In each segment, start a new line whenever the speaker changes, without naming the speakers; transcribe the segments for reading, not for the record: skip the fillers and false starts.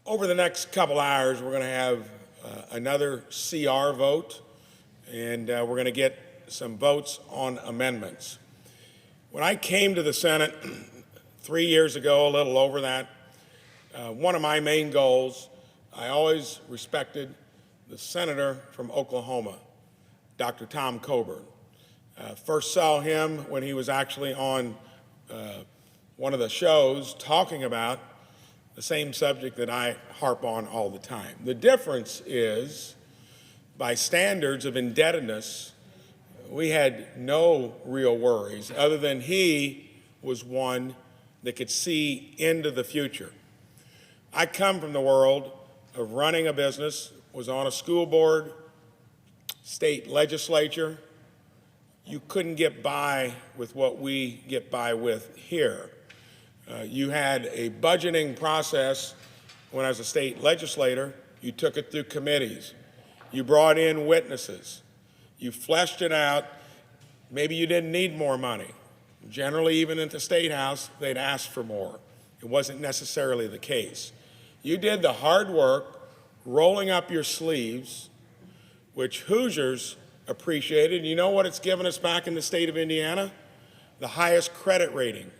Over the next couple hours, we're going to have another CR vote, and we're going to get some votes on amendments. When I came to the Senate 3 years ago, a little over that, one of my main goals, I always respected the senator from Oklahoma, Dr. Tom Coburn. First saw him when he was actually on one of the shows talking about the same subject that I harp on all the time. The difference is, by standards of indebtedness, we had no real worries other than he was one that could see into the future. I come from the world of running a business, was on a school board, state legislature. You couldn't get by with what we get by with here. You had a budgeting process when I was a state legislator. You took it through committees. You brought in witnesses. You fleshed it out. Maybe you didn't need more money. Generally, even at the State House, they'd ask for more. It wasn't necessarily the case. You did the hard work, rolling up your sleeves, which Hoosiers appreciated. You know what it's given us back in the state of Indiana? The highest credit rating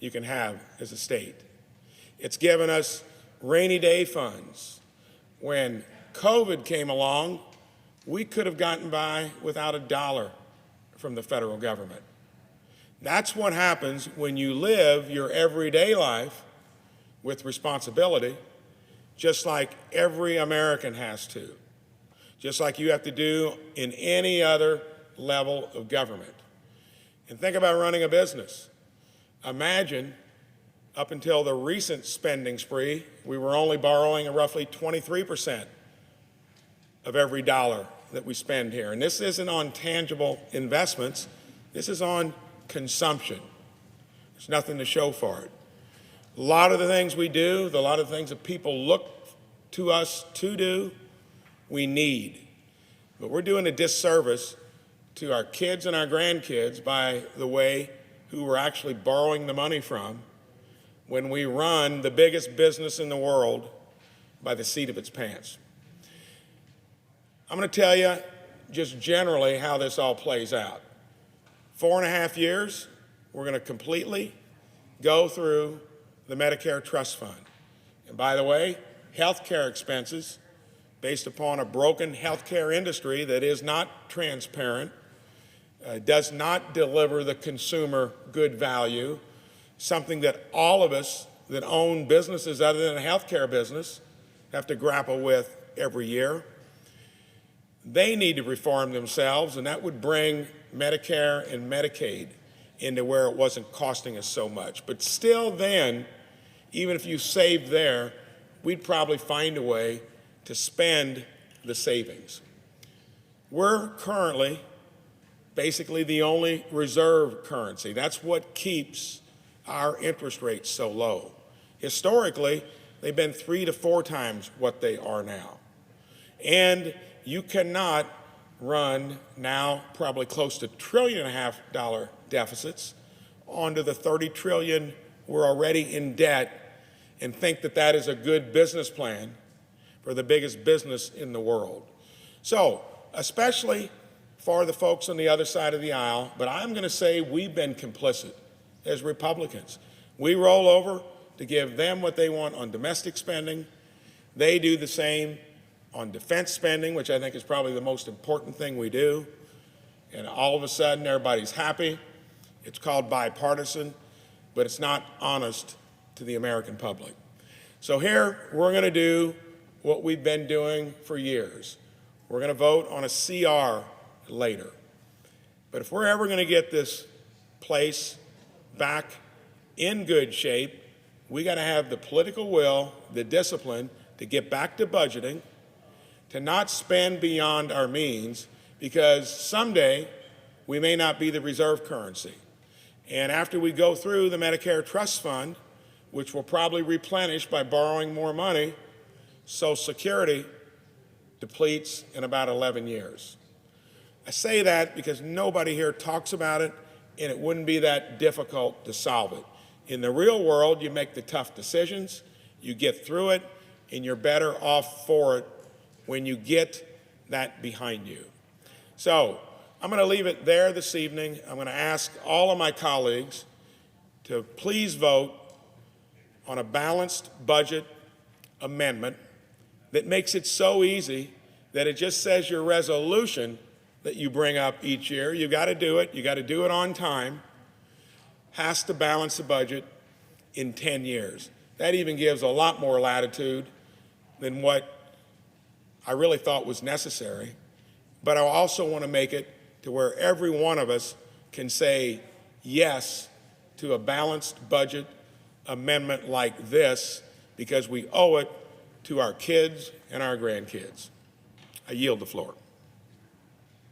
you can have as a state. It's given us rainy day funds. When COVID came along, we could have gotten by without a dollar from the federal government. That's what happens when you live your everyday life with responsibility, just like every American has to, just like you have to do in any other level of government. And think about running a business. Imagine, up until the recent spending spree, we were only borrowing roughly 23% of every dollar that we spend here. And this isn't on tangible investments. This is on consumption. There's nothing to show for it. A lot of the things we do, a lot of the things that people look to us to do, we need. But we're doing a disservice to our kids and our grandkids by the way who we're actually borrowing the money from when we run the biggest business in the world by the seat of its pants. I'm going to tell you just generally how this all plays out. 4.5 years, we're going to completely go through the Medicare Trust Fund. And by the way, health care expenses, based upon a broken health care industry that is not transparent, does not deliver the consumer good value, something that all of us that own businesses other than a healthcare business have to grapple with every year. They need to reform themselves, and that would bring Medicare and Medicaid into where it wasn't costing us so much. But still then, even if you saved there, we'd probably find a way to spend the savings. We're currently basically the only reserve currency. That's what keeps our interest rates so low. Historically, they've been 3 to 4 times what they are now. And you cannot run now probably close to $1.5 trillion deficits onto the $30 trillion we're already in debt and think that that is a good business plan for the biggest business in the world. So, especially for the folks on the other side of the aisle, but I'm going to say we've been complicit as Republicans. We roll over to give them what they want on domestic spending. They do the same on defense spending, which I think is probably the most important thing we do. And all of a sudden, everybody's happy. It's called bipartisan, but it's not honest to the American public. So here, we're going to do what we've been doing for years. We're going to vote on a CR later. But if we're ever going to get this place back in good shape, we got to have the political will, the discipline to get back to budgeting, to not spend beyond our means, because someday we may not be the reserve currency. And after we go through the Medicare Trust Fund, which will probably replenish by borrowing more money, Social Security depletes in about 11 years. I say that because nobody here talks about it, and it wouldn't be that difficult to solve it. In the real world, you make the tough decisions, you get through it, and you're better off for it when you get that behind you. So I'm going to leave it there this evening. I'm going to ask all of my colleagues to please vote on a balanced budget amendment that makes it so easy that it just says your resolution that you bring up each year. You've got to do it. You've got to do it on time. Has to balance the budget in 10 years. That even gives a lot more latitude than what I really thought was necessary. But I also want to make it to where every one of us can say yes to a balanced budget amendment like this, because we owe it to our kids and our grandkids. I yield the floor.